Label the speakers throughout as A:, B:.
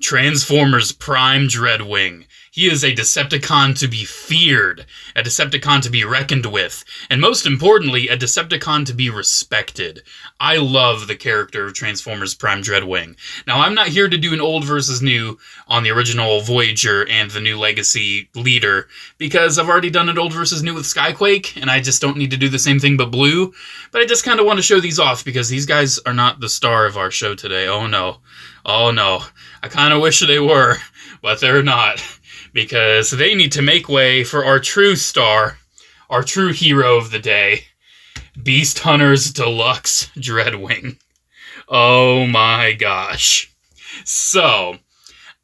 A: Transformers Prime Dreadwing. He is a Decepticon to be feared, a Decepticon to be reckoned with, and most importantly, a Decepticon to be respected. I love the character of Transformers Prime Dreadwing. Now, I'm not here to do an old versus new on the original Voyager and the new Legacy Leader, because I've already done an old versus new with Skyquake, and I just don't need to do the same thing but blue. But I just kind of want to show these off, because these guys are not the star of our show today. Oh no. Oh no. I kind of wish they were, but they're not. Because they need to make way for our true star, our true hero of the day, Beast Hunters Deluxe Dreadwing. Oh my gosh. So,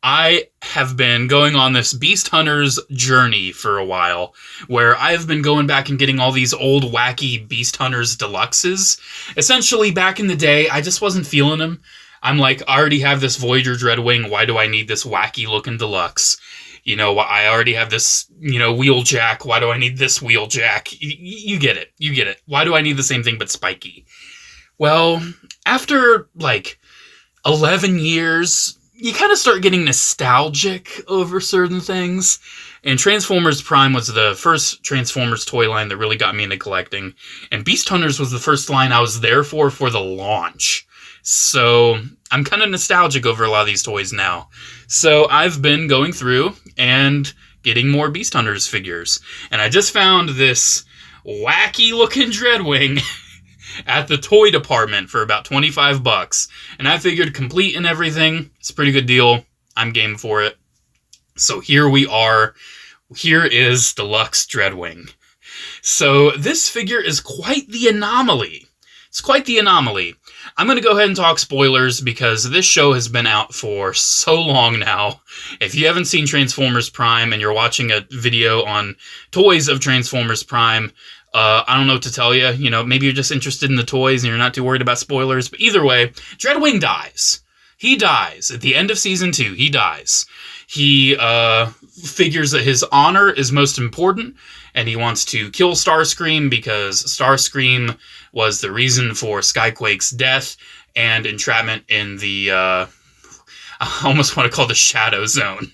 A: I have been going on this Beast Hunters journey for a while, where I've been going back and getting all these old wacky Beast Hunters Deluxes. Essentially, back in the day, I just wasn't feeling them. I'm like, I already have this Voyager Dreadwing, why do I need this wacky looking Deluxe? You know, I already have this, Wheeljack. Why do I need this Wheeljack? You get it. You get it. Why do I need the same thing but spiky? Well, after, 11 years, you kind of start getting nostalgic over certain things. And Transformers Prime was the first Transformers toy line that really got me into collecting. And Beast Hunters was the first line I was there for the launch. So, I'm kind of nostalgic over a lot of these toys now. So, I've been going through and getting more Beast Hunters figures. And I just found this wacky-looking Dreadwing at the toy department for about $25. And I figured complete and everything, it's a pretty good deal. I'm game for it. So, here we are. Here is Deluxe Dreadwing. So, this figure is quite the anomaly. It's quite the anomaly. I'm going to go ahead and talk spoilers because this show has been out for so long now. If you haven't seen Transformers Prime and you're watching a video on toys of Transformers Prime, I don't know what to tell you. Maybe you're just interested in the toys and you're not too worried about spoilers. But either way, Dreadwing dies. He dies. At the end of Season 2, he dies. He figures that his honor is most important, and he wants to kill Starscream because Starscream was the reason for Skyquake's death and entrapment in the, I almost want to call it the Shadow Zone.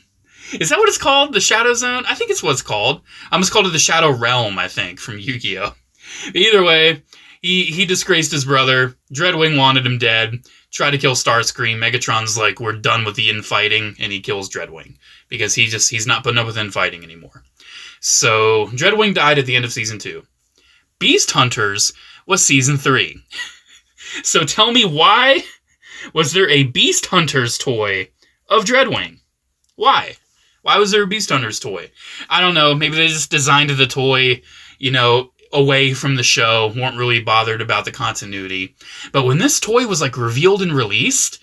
A: Is that what it's called? The Shadow Zone? I think it's what it's called. I almost called it the Shadow Realm, I think, from Yu-Gi-Oh! Either way, he disgraced his brother. Dreadwing wanted him dead. Tried to kill Starscream. Megatron's like, we're done with the infighting, and he kills Dreadwing. Because he's not putting up with infighting anymore. So, Dreadwing died at the end of Season 2. Beast Hunters was Season 3. So tell me, why was there a Beast Hunters toy of Dreadwing? Why? Why was there a Beast Hunters toy? I don't know, maybe they just designed the toy, away from the show, weren't really bothered about the continuity. But when this toy was, revealed and released,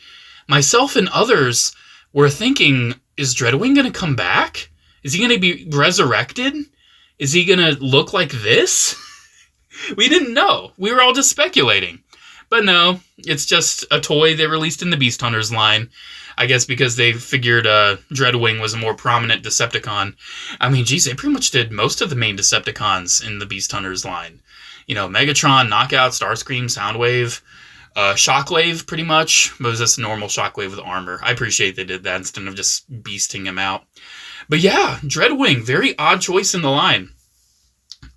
A: myself and others were thinking, is Dreadwing going to come back? Is he going to be resurrected? Is he going to look like this? We didn't know. We were all just speculating. But no, it's just a toy they released in the Beast Hunters line. I guess because they figured Dreadwing was a more prominent Decepticon. I mean, geez, they pretty much did most of the main Decepticons in the Beast Hunters line. Megatron, Knockout, Starscream, Soundwave, Shockwave, pretty much. But it was just normal Shockwave with armor. I appreciate they did that instead of just beasting him out. But yeah, Dreadwing, very odd choice in the line.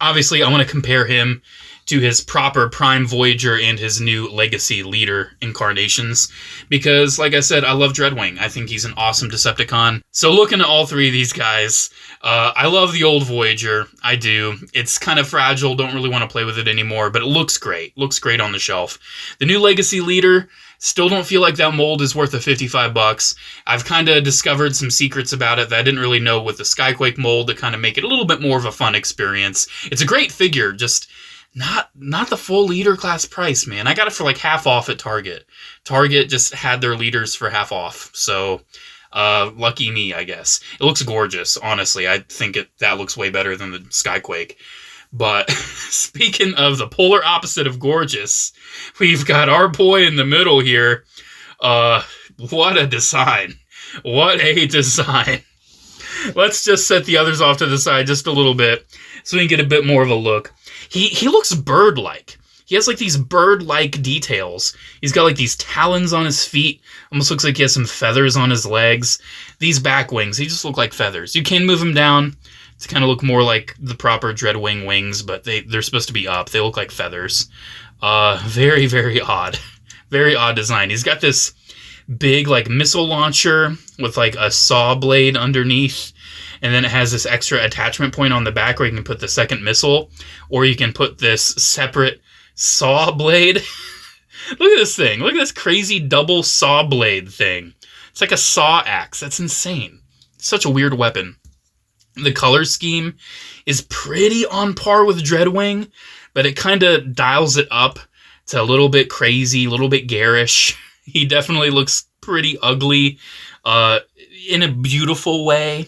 A: Obviously, I want to compare him to his proper Prime Voyager and his new Legacy Leader incarnations. Because, like I said, I love Dreadwing. I think he's an awesome Decepticon. So looking at all three of these guys, I love the old Voyager. I do. It's kind of fragile. Don't really want to play with it anymore. But it looks great. Looks great on the shelf. The new Legacy Leader, still don't feel like that mold is worth the $55. I've kind of discovered some secrets about it that I didn't really know with the Skyquake mold to kind of make it a little bit more of a fun experience. It's a great figure, just not the full leader class price, man. I got it for half off at Target. Target just had their leaders for half off, so lucky me, I guess. It looks gorgeous, honestly. I think that looks way better than the Skyquake. But speaking of the polar opposite of gorgeous, we've got our boy in the middle here. What a design. What a design. Let's just set the others off to the side just a little bit so we can get a bit more of a look. He looks bird-like. he has like these bird-like details. He's got like these talons on his feet. Almost looks like he has some feathers on his legs. These back wings, they just look like feathers. You can move them down to kind of look more like the proper Dreadwing wings, but they're supposed to be up. They look like feathers. Very, very odd. Very odd design. He's got this big like missile launcher with like a saw blade underneath, and then it has this extra attachment point on the back where you can put the second missile, or you can put this separate saw blade. Look at this thing. Look at this crazy double saw blade thing. It's like a saw axe. That's insane. Such a weird weapon. The color scheme is pretty on par with Dreadwing, but it kind of dials it up to a little bit crazy, a little bit garish. He definitely looks pretty ugly in a beautiful way.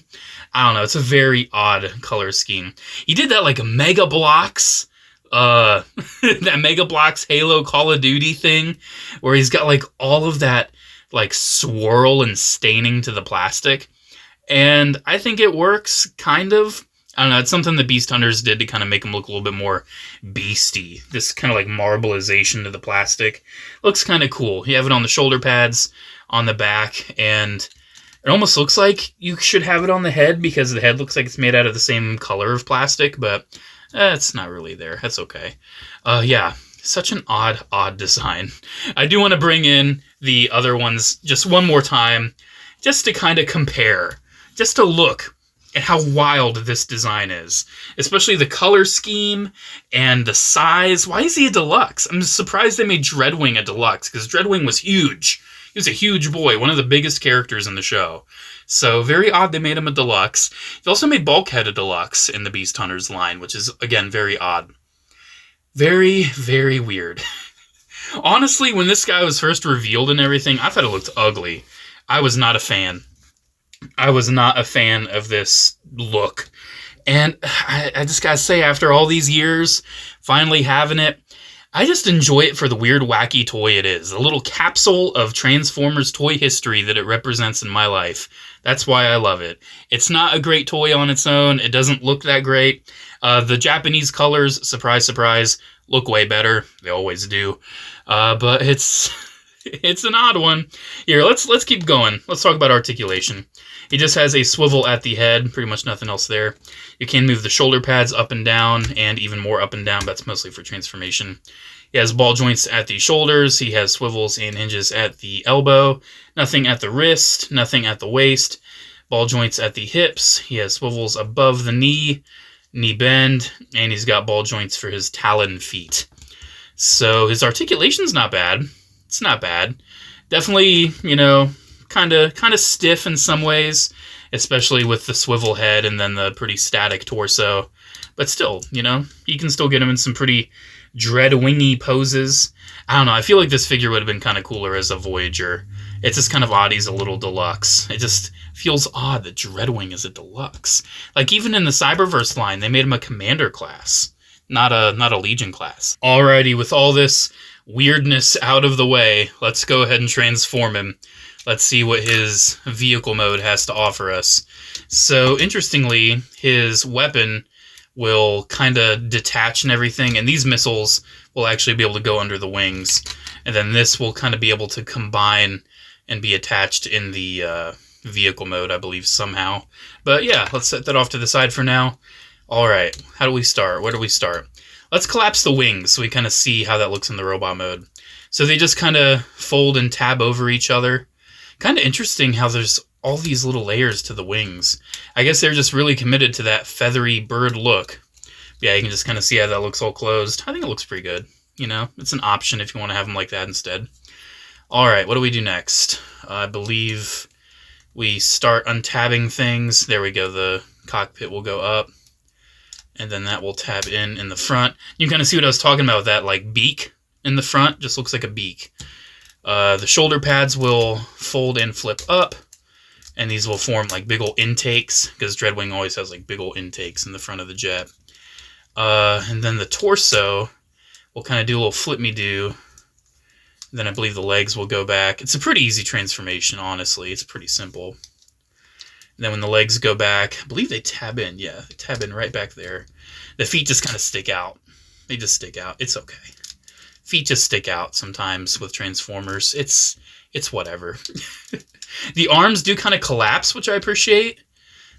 A: I don't know. It's a very odd color scheme. He did that like Mega Bloks, that Mega Bloks Halo Call of Duty thing, where he's got like all of that like swirl and staining to the plastic. And I think it works, kind of. I don't know, it's something the Beast Hunters did to kind of make him look a little bit more beasty. This kind of like marbleization to the plastic. Looks kind of cool. You have it on the shoulder pads, on the back, and it almost looks like you should have it on the head because the head looks like it's made out of the same color of plastic, but it's not really there. That's okay. Yeah, such an odd design. I do want to bring in the other ones just one more time, just to kind of compare. Just to look at how wild this design is. Especially the color scheme and the size. Why is he a deluxe? I'm surprised they made Dreadwing a deluxe, because Dreadwing was huge. He was a huge boy, one of the biggest characters in the show. So very odd they made him a deluxe. They also made Bulkhead a deluxe in the Beast Hunters line, which is, again, very odd. Very, very weird. Honestly, when this guy was first revealed and everything, I thought it looked ugly. I was not a fan. I was not a fan of this look. And I just gotta say, after all these years, finally having it, I just enjoy it for the weird, wacky toy it is. A little capsule of Transformers toy history that it represents in my life. That's why I love it. It's not a great toy on its own. It doesn't look that great. The Japanese colors, surprise, surprise, look way better. They always do. But it's an odd one. Here, let's keep going. Let's talk about articulation. He just has a swivel at the head, pretty much nothing else there. You can move the shoulder pads up and down, and even more up and down, but that's mostly for transformation. He has ball joints at the shoulders. He has swivels and hinges at the elbow. Nothing at the wrist, nothing at the waist. Ball joints at the hips. He has swivels above the knee bend, and he's got ball joints for his talon feet. So his articulation's not bad. It's not bad. Definitely, you know, kind of stiff in some ways, especially with the swivel head and then the pretty static torso. But still, you know, you can still get him in some pretty Dreadwingy poses. I don't know, I feel like this figure would have been kind of cooler as a Voyager. It's just kind of odd he's a little deluxe. It just feels odd that Dreadwing is a deluxe. Like, even in the Cyberverse line, they made him a Commander class, not a Legion class. Alrighty, with all this weirdness out of the way, let's go ahead and transform him. Let's see what his vehicle mode has to offer us. So, interestingly, his weapon will kind of detach and everything, and these missiles will actually be able to go under the wings. And then this will kind of be able to combine and be attached in the vehicle mode, I believe, somehow. But yeah, let's set that off to the side for now. Alright, how do we start? Where do we start? Let's collapse the wings so we kind of see how that looks in the robot mode. So they just kind of fold and tab over each other. Kind of interesting how there's all these little layers to the wings. I guess they're just really committed to that feathery bird look. Yeah, you can just kind of see how that looks all closed. I think it looks pretty good. You know, it's an option if you want to have them like that instead. Alright, what do we do next? I believe we start untabbing things. There we go, the cockpit will go up. And then that will tab in the front. You can kind of see what I was talking about with that, like, beak in the front. Just looks like a beak. The shoulder pads will fold and flip up. And these will form, like, big ol' intakes, because Dreadwing always has, like, big ol' intakes in the front of the jet. And then the torso will kind of do a little flip-me-do. Then I believe the legs will go back. It's a pretty easy transformation, honestly. It's pretty simple. And then when the legs go back, I believe they tab in. Yeah, they tab in right back there. The feet just kind of stick out. They just stick out. It's okay. feet just stick out sometimes with Transformers. It's whatever. The arms do kind of collapse, which I appreciate.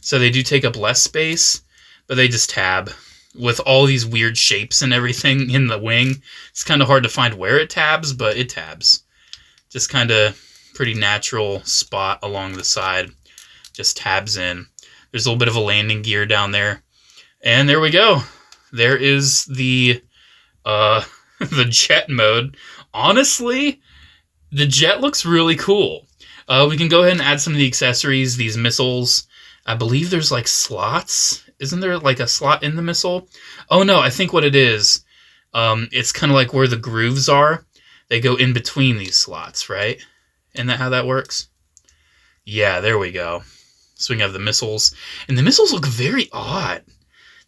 A: So they do take up less space, but they just tab. With all these weird shapes and everything in the wing, it's kind of hard to find where it tabs, but it tabs. Just kind of pretty natural spot along the side. Just tabs in. There's a little bit of a landing gear down there. And there we go. There is the the jet mode. Honestly, the jet looks really cool. We can go ahead and add some of the accessories, these missiles. I believe there's like slots. Isn't there like a slot in the missile? Oh no, I think what it is, it's kind of like where the grooves are. They go in between these slots, right? Isn't that how that works? Yeah, there we go. So we have the missiles. And the missiles look very odd.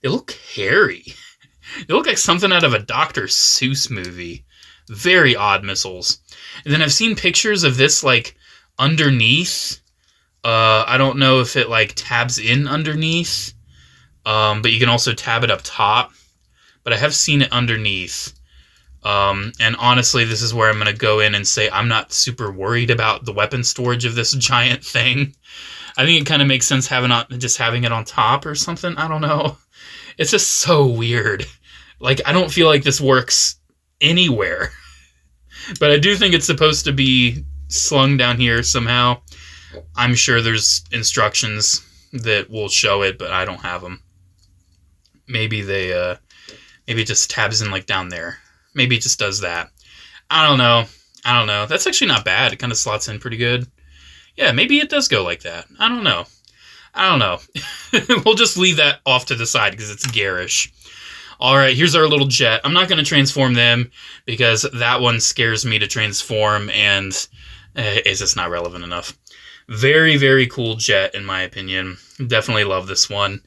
A: They look hairy. They look like something out of a Dr. Seuss movie. Very odd missiles. And then I've seen pictures of this like underneath. I don't know if it like tabs in underneath. But you can also tab it up top. But I have seen it underneath. And honestly, this is where I'm going to go in and say I'm not super worried about the weapon storage of this giant thing. I think it kind of makes sense having it on top or something. I don't know. It's just so weird. Like, I don't feel like this works anywhere. But I do think it's supposed to be slung down here somehow. I'm sure there's instructions that will show it, but I don't have them. Maybe maybe it just tabs in like down there. Maybe it just does that. I don't know. That's actually not bad. It kind of slots in pretty good. Yeah, maybe it does go like that. I don't know. We'll just leave that off to the side because it's garish. All right, here's our little jet. I'm not going to transform them because that one scares me to transform, and it's just not relevant enough. Very, very cool jet, in my opinion. Definitely love this one.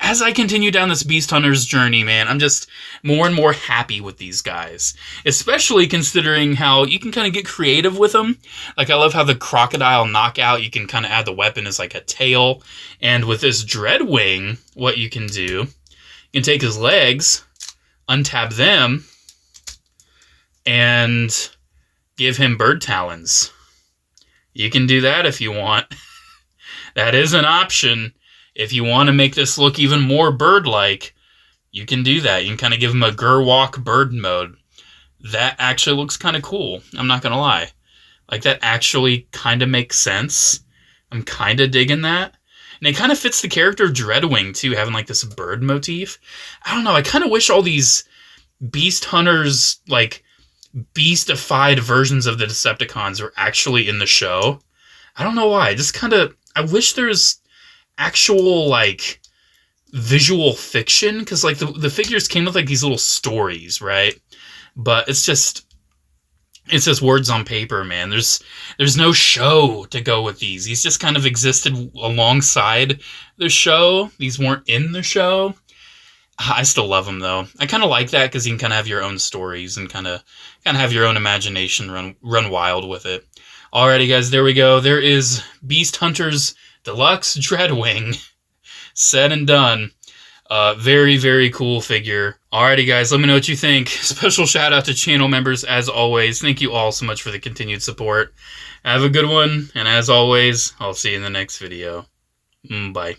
A: As I continue down this Beast Hunters journey, man, I'm just more and more happy with these guys. Especially considering how you can kind of get creative with them. Like, I love how the crocodile knockout, you can kind of add the weapon as like a tail. And with this Dreadwing, what you can do, you can take his legs, untap them, and give him bird talons. You can do that if you want. That is an option. If you want to make this look even more bird-like, you can do that. You can kind of give him a Gerwalk bird mode. That actually looks kind of cool. I'm not going to lie. Like, that actually kind of makes sense. I'm kind of digging that. And it kind of fits the character of Dreadwing, too, having, like, this bird motif. I don't know. I kind of wish all these Beast Hunters, like, beastified versions of the Decepticons were actually in the show. I don't know why. Just kind of... I wish there's actual, like, visual fiction, because, like, the figures came with, like, these little stories, right? But it's just words on paper, man. There's no show to go with these. These just kind of existed alongside the show. These weren't in the show. I still love them, though. I kind of like that, because you can kind of have your own stories and kind of have your own imagination run wild with it. Alrighty, guys, there we go. There is Beast Hunters Deluxe Dreadwing. Said and done. Very, very cool figure. Alrighty, guys, let me know what you think. Special shout out to channel members, as always. Thank you all so much for the continued support. Have a good one, and as always, I'll see you in the next video. Bye.